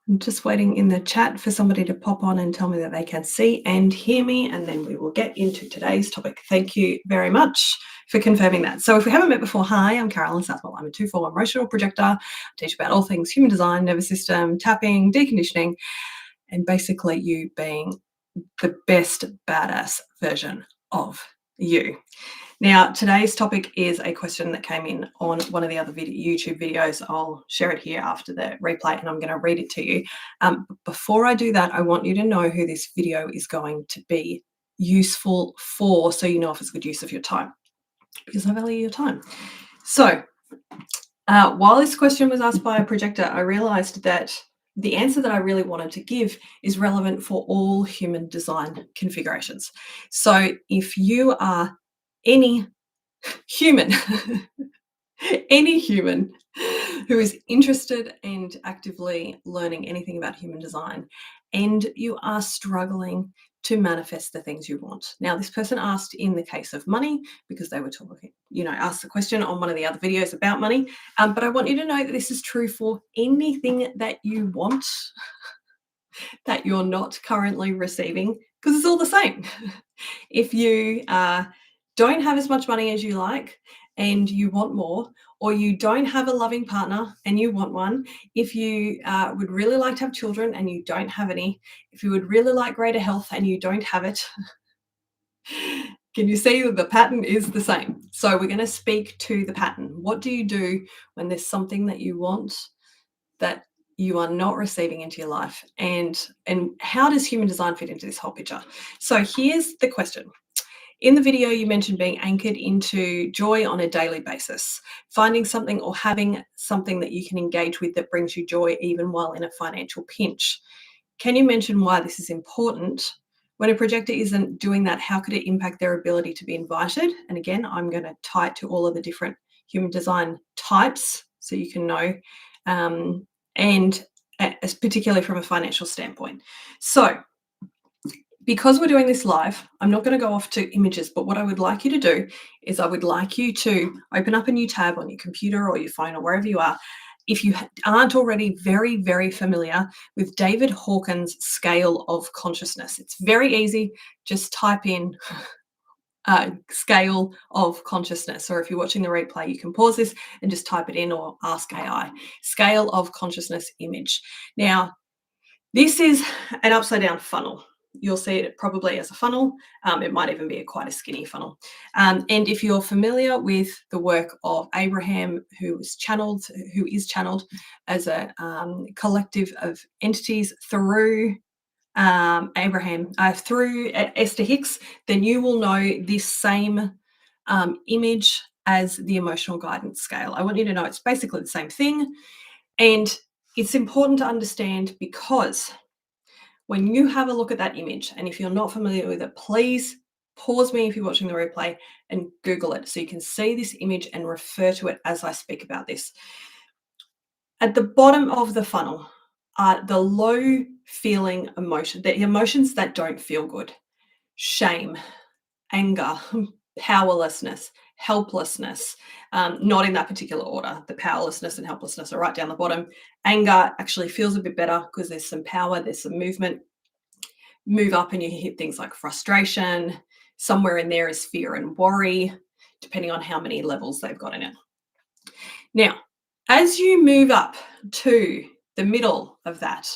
I'm just waiting in the chat for somebody to pop on and tell me that they can see and hear me, and then we will get into today's topic. Thank you very much for confirming that. So if we haven't met before, hi, I'm Carolyn Southwell. I'm a 2-4 emotional projector. I teach about all things human design, nervous system, tapping, deconditioning, and basically you being the best badass version of you. Now, today's topic is a question that came in on one of the other YouTube videos. I'll share it here after the replay and I'm going to read it to you. Before I do that, I want you to know who this video is going to be useful for, so you know if it's good use of your time, because I value your time. So while this question was asked by a projector, I realized that the answer that I really wanted to give is relevant for all human design configurations. So if you are any human, any human who is interested and actively learning anything about human design, and you are struggling to manifest the things you want. Now, this person asked in the case of money because they were talking, asked the question on one of the other videos about money. But I want you to know that this is true for anything that you want that you're not currently receiving, because it's all the same. If you don't have as much money as you like and you want more, or you don't have a loving partner and you want one, if you would really like to have children and you don't have any, if you would really like greater health and you don't have it, can you see that the pattern is the same? So we're going to speak to the pattern. What do you do when there's something that you want that you are not receiving into your life? And how does human design fit into this whole picture? So here's the question. In the video, you mentioned being anchored into joy on a daily basis, finding something or having something that you can engage with that brings you joy even while in a financial pinch. Can you mention why this is important? When a projector isn't doing that, how could it impact their ability to be invited? And again, I'm going to tie it to all of the different human design types so you can know, and particularly from a financial standpoint. So because we're doing this live, I'm not going to go off to images, but what I would like you to do is I would like you to open up a new tab on your computer or your phone or wherever you are. If you aren't already very, very familiar with David Hawkins' scale of consciousness, it's very easy. Just type in scale of consciousness, or if you're watching the replay, you can pause this and just type it in, or ask AI, scale of consciousness image. Now, this is an upside down funnel. You'll see it probably as a funnel. It might even be quite a skinny funnel. And if you're familiar with the work of Abraham, who is channeled as a collective of entities through through Esther Hicks, then you will know this same image as the emotional guidance scale. I want you to know it's basically the same thing. And it's important to understand, because when you have a look at that image, and if you're not familiar with it, please pause me if you're watching the replay and Google it so you can see this image and refer to it as I speak about this. At the bottom of the funnel are the low feeling emotion, the emotions that don't feel good: shame, anger, powerlessness, helplessness. Not in that particular order. The powerlessness and helplessness are right down the bottom. Anger actually feels a bit better because there's some power, there's some movement. Move up and you hit things like frustration. Somewhere in there is fear and worry, depending on how many levels they've got in it. Now, as you move up to the middle of that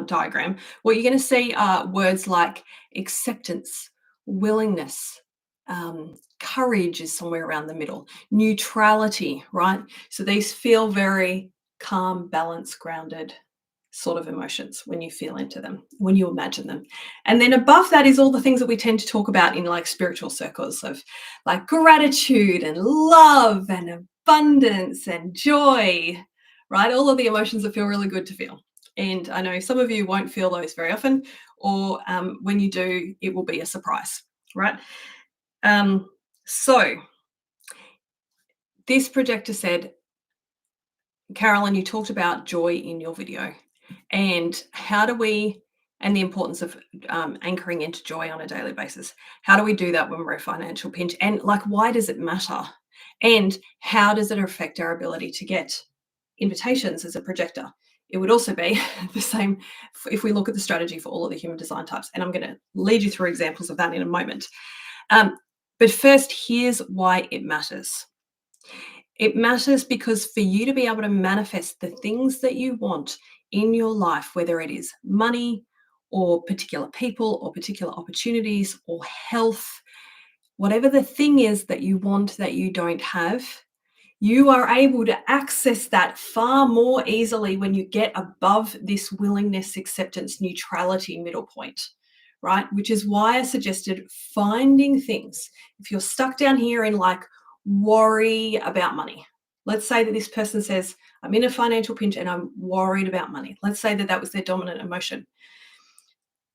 diagram, what you're going to see are words like acceptance, willingness, courage is somewhere around the middle, neutrality, right? So these feel very calm, balanced, grounded sort of emotions when you feel into them, when you imagine them. And then above that is all the things that we tend to talk about in like spiritual circles, of like gratitude and love and abundance and joy, right? All of the emotions that feel really good to feel. And I know some of you won't feel those very often, or when you do, it will be a surprise, right? So this projector said, Carolyn, you talked about joy in your video, and and the importance of anchoring into joy on a daily basis. How do we do that when we're a financial pinch? And like, why does it matter? And how does it affect our ability to get invitations as a projector? It would also be the same if we look at the strategy for all of the human design types. And I'm going to lead you through examples of that in a moment. Um, but first, here's why it matters. It matters because for you to be able to manifest the things that you want in your life, whether it is money or particular people or particular opportunities or health, whatever the thing is that you want that you don't have, you are able to access that far more easily when you get above this willingness, acceptance, neutrality middle point, right? Which is why I suggested finding things. If you're stuck down here in like worry about money, let's say that this person says, I'm in a financial pinch and I'm worried about money. Let's say that that was their dominant emotion.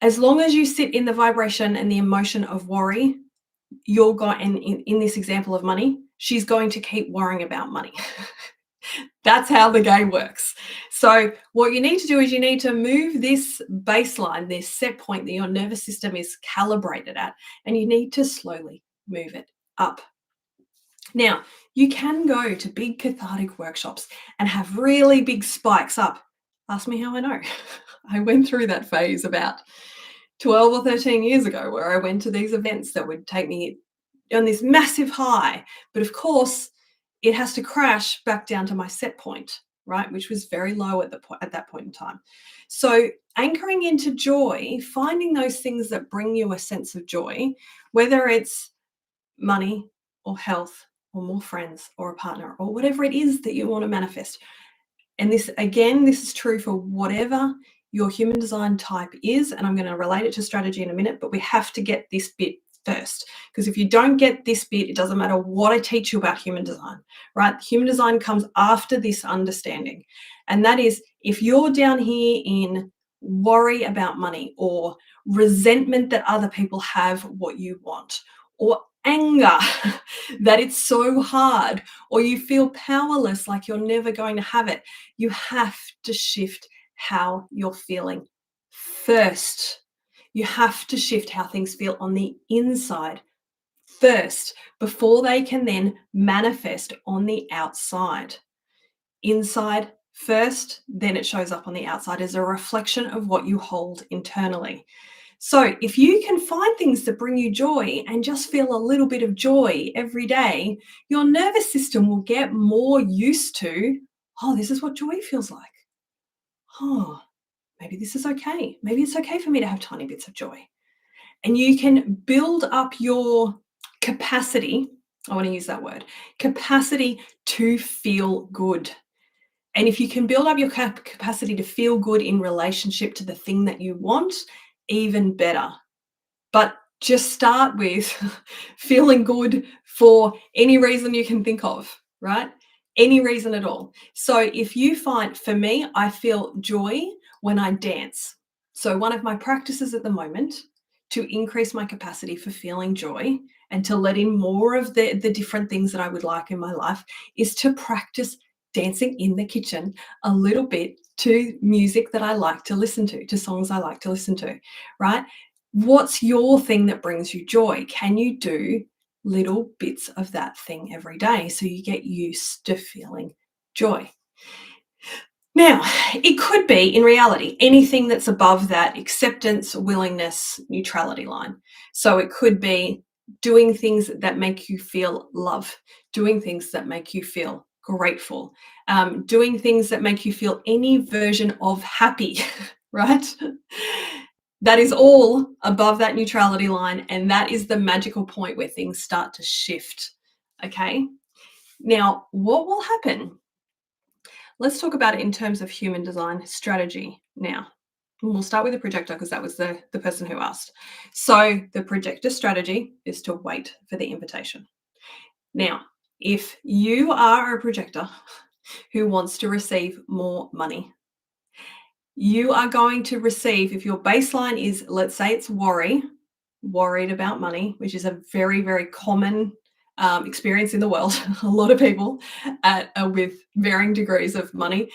As long as you sit in the vibration and the emotion of worry, you're going, in this example of money, she's going to keep worrying about money. That's how the game works. So what you need to do is you need to move this baseline, this set point that your nervous system is calibrated at, and you need to slowly move it up. Now, you can go to big cathartic workshops and have really big spikes up. Ask me how I know. I went through that phase about 12 or 13 years ago where I went to these events that would take me on this massive high. But of course, it has to crash back down to my set point, right? Which was very low at that point in time. So anchoring into joy, finding those things that bring you a sense of joy, whether it's money or health or more friends or a partner or whatever it is that you want to manifest. And this, again, this is true for whatever your human design type is. And I'm going to relate it to strategy in a minute, but we have to get this bit first. Because if you don't get this bit, it doesn't matter what I teach you about human design, right? Human design comes after this understanding. And that is, if you're down here in worry about money or resentment that other people have what you want, or anger that it's so hard, or you feel powerless, like you're never going to have it, you have to shift how you're feeling first. You have to shift how things feel on the inside first before they can then manifest on the outside. Inside first, then it shows up on the outside as a reflection of what you hold internally. So if you can find things that bring you joy and just feel a little bit of joy every day, your nervous system will get more used to, oh, this is what joy feels like. Oh, maybe this is okay. Maybe it's okay for me to have tiny bits of joy. And you can build up your capacity. I want to use that word, capacity to feel good. And if you can build up your capacity to feel good in relationship to the thing that you want, even better. But just start with feeling good for any reason you can think of, right? Any reason at all. So if you find, for me, I feel joy when I dance. So one of my practices at the moment to increase my capacity for feeling joy and to let in more of the different things that I would like in my life is to practice dancing in the kitchen a little bit to music that I like to listen to songs I like to listen to, right? What's your thing that brings you joy? Can you do little bits of that thing every day so you get used to feeling joy? Now, it could be, in reality, anything that's above that acceptance, willingness, neutrality line. So it could be doing things that make you feel love, doing things that make you feel grateful, doing things that make you feel any version of happy, right? That is all above that neutrality line, and that is the magical point where things start to shift, okay? Now, what will happen? Let's talk about it in terms of human design strategy now. And we'll start with the projector because that was the person who asked. So the projector strategy is to wait for the invitation. Now, if you are a projector who wants to receive more money, you are going to receive, if your baseline is, let's say it's worried about money, which is a very, very common experience in the world. A lot of people with varying degrees of money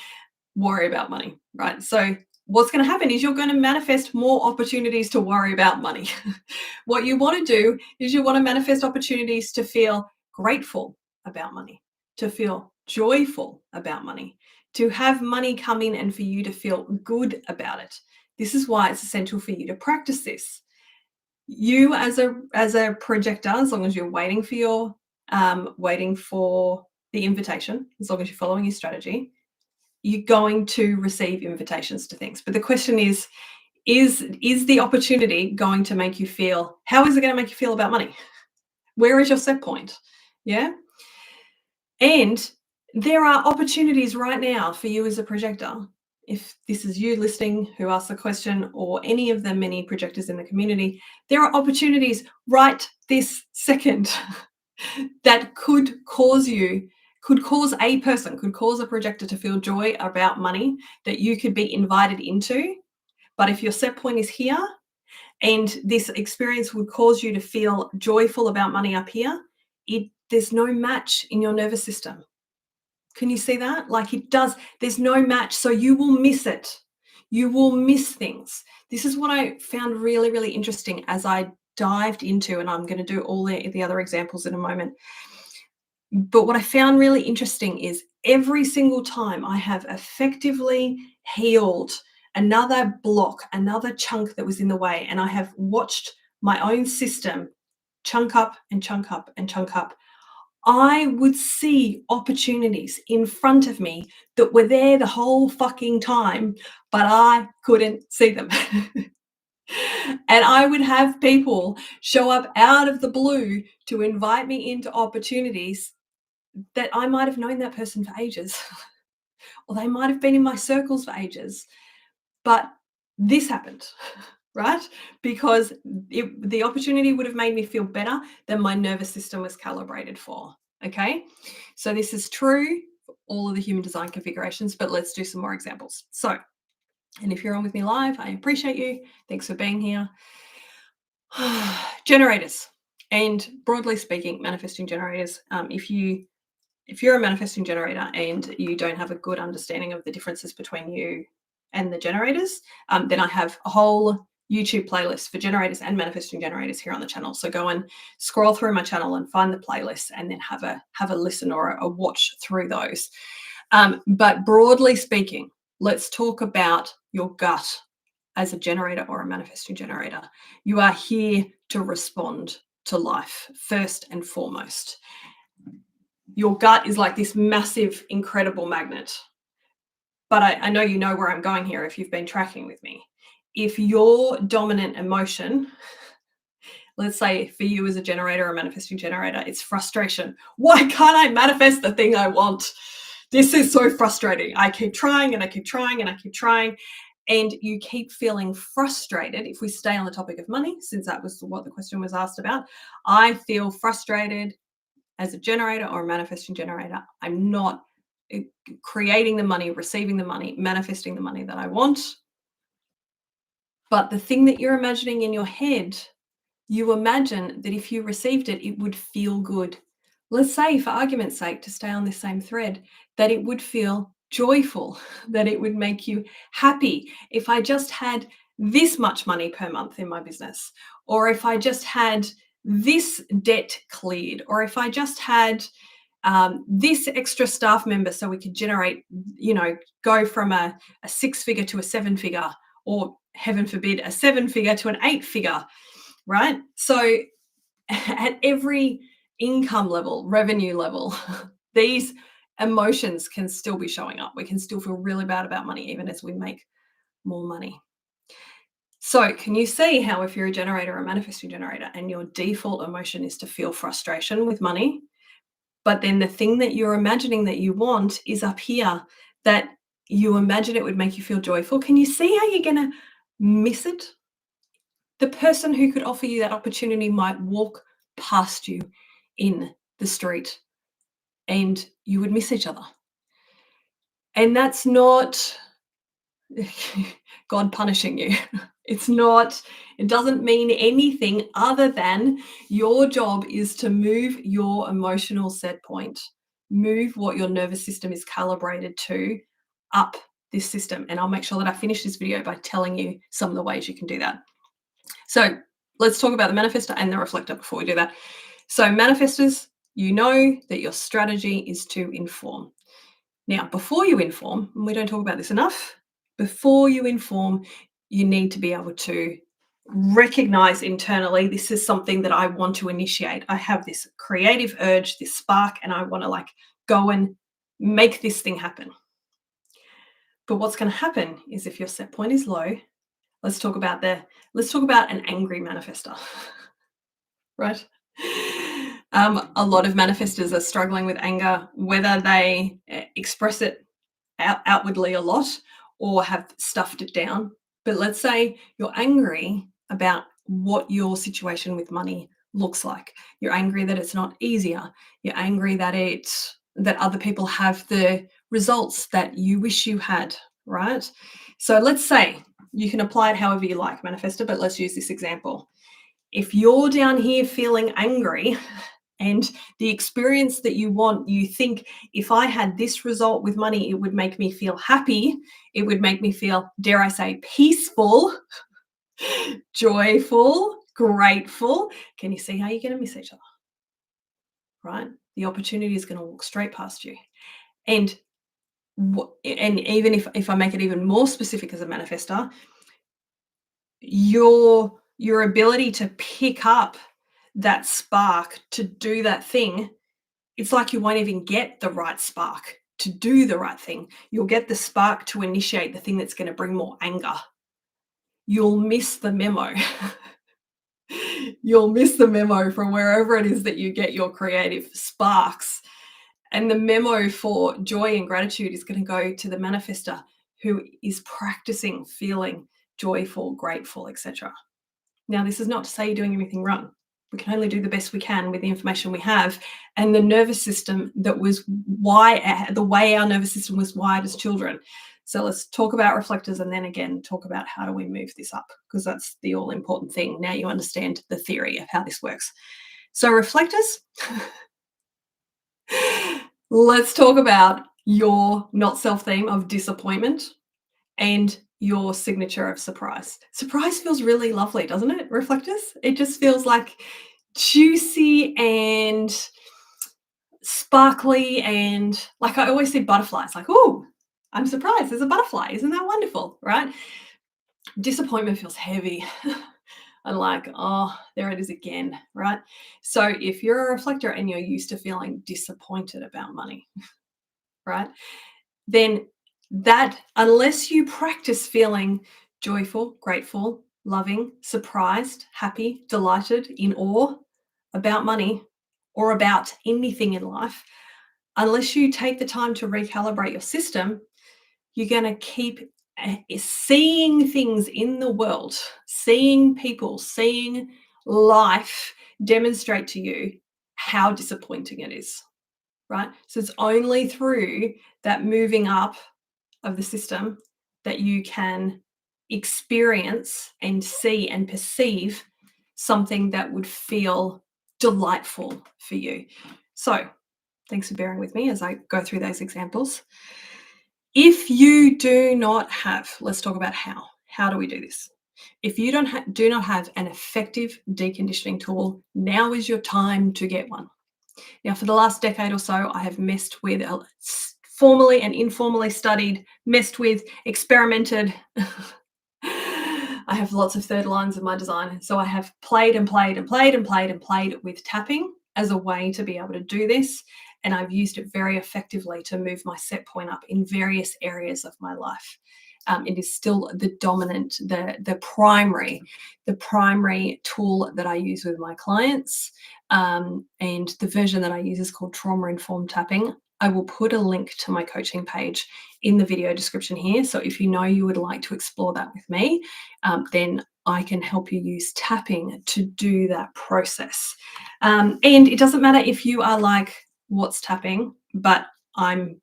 worry about money, right? So what's going to happen is you're going to manifest more opportunities to worry about money. What you want to do is you want to manifest opportunities to feel grateful about money, to feel joyful about money, to have money come in and for you to feel good about it. This is why it's essential for you to practice this. You as a projector, as long as you're waiting for the invitation, as long as you're following your strategy, you're going to receive invitations to things. But the question is the opportunity going to make you feel, how is it going to make you feel about money? Where is your set point? Yeah. And there are opportunities right now for you as a projector. If this is you listening who asked the question, or any of the many projectors in the community, there are opportunities right this second that could cause a projector to feel joy about money that you could be invited into. But if your set point is here and this experience would cause you to feel joyful about money up here, there's no match in your nervous system. Can you see that? Like it does, there's no match. So you will miss it. You will miss things. This is what I found really, really interesting as I dived into, and I'm going to do all the other examples in a moment. But what I found really interesting is every single time I have effectively healed another block, another chunk that was in the way, and I have watched my own system chunk up and chunk up and chunk up, I would see opportunities in front of me that were there the whole fucking time, but I couldn't see them. And I would have people show up out of the blue to invite me into opportunities that I might have known that person for ages, or they might have been in my circles for ages. But this happened, right? Because the opportunity would have made me feel better than my nervous system was calibrated for. Okay. So this is true for all of the human design configurations, but let's do some more examples. So, and if you're on with me live, I appreciate you. Thanks for being here. Generators, and broadly speaking, manifesting generators. If you're a manifesting generator and you don't have a good understanding of the differences between you and the generators, then I have a whole YouTube playlist for generators and manifesting generators here on the channel. So go and scroll through my channel and find the playlist, and then have a listen or a watch through those. But broadly speaking, let's talk about your gut as a generator or a manifesting generator. You are here to respond to life first and foremost. Your gut is like this massive, incredible magnet. But I know you know where I'm going here if you've been tracking with me. If your dominant emotion, let's say for you as a generator or a manifesting generator, it's frustration. Why can't I manifest the thing I want? This is so frustrating. I keep trying and I keep trying and I keep trying. And you keep feeling frustrated. If we stay on the topic of money, since that was what the question was asked about, I feel frustrated as a generator or a manifesting generator. I'm not creating the money, receiving the money, manifesting the money that I want. But the thing that you're imagining in your head, you imagine that if you received it, it would feel good. Let's say, for argument's sake, to stay on this same thread, that it would feel joyful, that it would make you happy. If I just had this much money per month in my business, or if I just had this debt cleared, or if I just had this extra staff member so we could generate, go from a 6-figure to a 7-figure, or heaven forbid, a 7-figure to an 8-figure, right? So at every income level, revenue level, these emotions can still be showing up. We can still feel really bad about money even as we make more money. So can you see how if you're a generator or a manifesting generator and your default emotion is to feel frustration with money, but then the thing that you're imagining that you want is up here, that you imagine it would make you feel joyful. Can you see how you're going to miss it? The person who could offer you that opportunity might walk past you in the street and you would miss each other. And that's not God punishing you. It doesn't mean anything other than your job is to move your emotional set point, move what your nervous system is calibrated to up this system. And I'll make sure that I finish this video by telling you some of the ways you can do that. So let's talk about the manifestor and the reflector before we do that. So manifestors, you know that your strategy is to inform. Now, before you inform, and we don't talk about this enough, before you inform, you need to be able to recognize internally, this is something that I want to initiate. I have this creative urge, this spark, and I want to like go and make this thing happen. But what's going to happen is if your set point is low, let's talk about an angry manifester, right? A lot of manifestors are struggling with anger, whether they express it outwardly a lot or have stuffed it down. But let's say you're angry about what your situation with money looks like. You're angry that it's not easier. You're angry that other people have the results that you wish you had, right? So let's say you can apply it however you like, manifestor, but let's use this example. If you're down here feeling angry and the experience that you want, you think if I had this result with money, it would make me feel happy. It would make me feel, dare I say, peaceful, joyful, grateful. Can you see how you're going to miss each other? Right? The opportunity is going to walk straight past you. And even if I make it even more specific as a manifestor, your ability to pick up that spark to do that thing, it's like you won't even get the right spark to do the right thing. You'll get the spark to initiate the thing that's going to bring more anger. You'll miss the memo. You'll miss the memo from wherever it is that you get your creative sparks. And the memo for joy and gratitude is going to go to the manifester who is practicing feeling joyful, grateful, etc. Now, this is not to say you're doing everything wrong. We can only do the best we can with the information we have. And the nervous system the way our nervous system was wired as children. So let's talk about reflectors and then again talk about how do we move this up, because that's the all important thing. Now you understand the theory of how this works. So reflectors, let's talk about your not self theme of disappointment and your signature of surprise. Surprise feels really lovely, doesn't it, reflectors? It just feels like juicy and sparkly, and like I always see butterflies, like, oh, I'm surprised there's a butterfly. Isn't that wonderful, right? Disappointment feels heavy. And like, oh, there it is again, right? So if you're a reflector and you're used to feeling disappointed about money, right, then that, unless you practice feeling joyful, grateful, loving, surprised, happy, delighted, in awe about money or about anything in life, unless you take the time to recalibrate your system, you're going to keep seeing things in the world, seeing people, seeing life demonstrate to you how disappointing it is, right? So it's only through that moving up of the system that you can experience and see and perceive something that would feel delightful for you. So thanks for bearing with me as I go through those examples. If you do not have, let's talk about how. How do we do this? If you do not have an effective deconditioning tool, now is your time to get one. Now, for the last decade or so, I have messed with, formally and informally studied, messed with, experimented. I have lots of third lines in my design. So I have played and played and played and played and played with tapping as a way to be able to do this. And I've used it very effectively to move my set point up in various areas of my life. It is still the dominant, the primary tool that I use with my clients. And the version that I use is called trauma-informed tapping. I will put a link to my coaching page in the video description here. So if you know you would like to explore that with me, then I can help you use tapping to do that process. And it doesn't matter if you are like, what's tapping? But I'm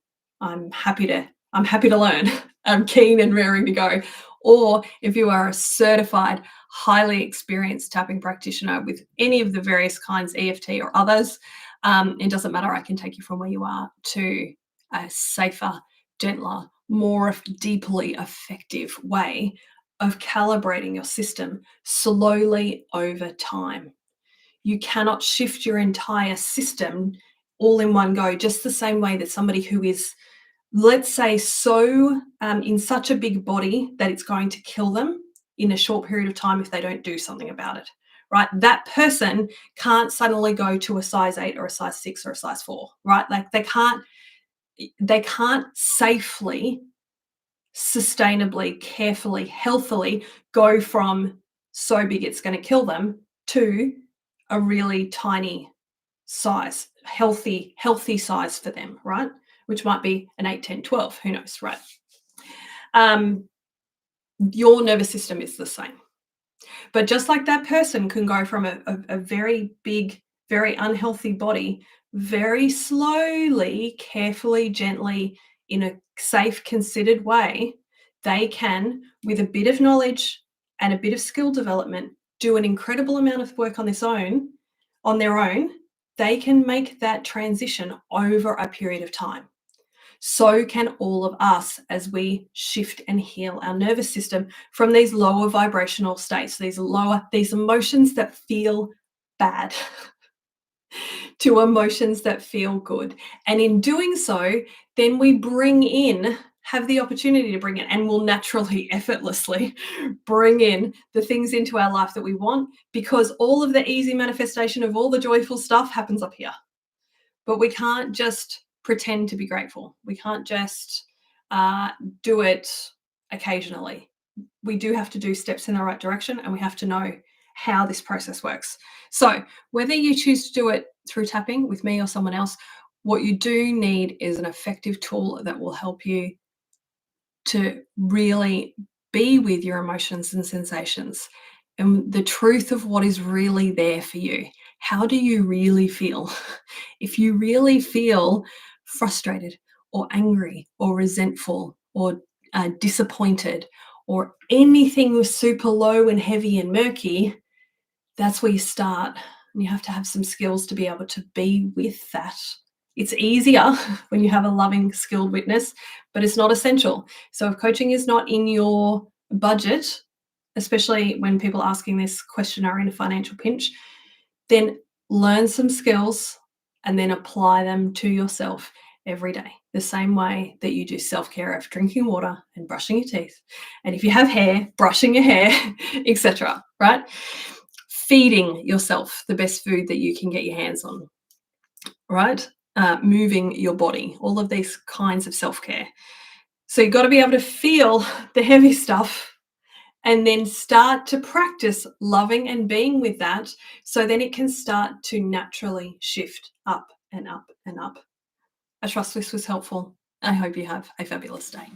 happy to learn. I'm keen and raring to go. Or if you are a certified, highly experienced tapping practitioner with any of the various kinds, EFT or others, it doesn't matter. I can take you from where you are to a safer, gentler, more deeply effective way of calibrating your system slowly over time. You cannot shift your entire system all in one go, just the same way that somebody who is let's say, so in such a big body that it's going to kill them in a short period of time if they don't do something about it, right? That person can't suddenly go to a size 8 or a size 6 or a size 4, right? Like they can't safely, sustainably, carefully, healthily go from so big it's going to kill them to a really tiny size, healthy size for them, right? Which might be an 8, 10, 12, who knows, right? Um, your nervous system is the same. But just like that person can go from a very big, very unhealthy body, very slowly, carefully, gently, in a safe, considered way, they can, with a bit of knowledge and a bit of skill development, do an incredible amount of work on their own. They can make that transition over a period of time. So can all of us as we shift and heal our nervous system from these lower vibrational states, these emotions that feel bad to emotions that feel good. And in doing so, then we have the opportunity to bring in, and will naturally, effortlessly bring in the things into our life that we want, because all of the easy manifestation of all the joyful stuff happens up here. But we can't just pretend to be grateful. We can't just uh, do it occasionally. We do have to do steps in the right direction, and we have to know how this process works. So, whether you choose to do it through tapping with me or someone else, what you do need is an effective tool that will help you to really be with your emotions and sensations and the truth of what is really there for you. How do you really feel? If you really feel frustrated or angry or resentful or disappointed, or anything was super low and heavy and murky, that's where you start. And you have to have some skills to be able to be with that. It's easier when you have a loving, skilled witness, but it's not essential. So if coaching is not in your budget, especially when people asking this question are in a financial pinch, then learn some skills and then apply them to yourself every day, the same way that you do self-care of drinking water and brushing your teeth. And if you have hair, brushing your hair, etc., right? Feeding yourself the best food that you can get your hands on, right? Moving your body, all of these kinds of self-care. So you've got to be able to feel the heavy stuff and then start to practice loving and being with that, so then it can start to naturally shift up and up and up. I trust this was helpful. I hope you have a fabulous day.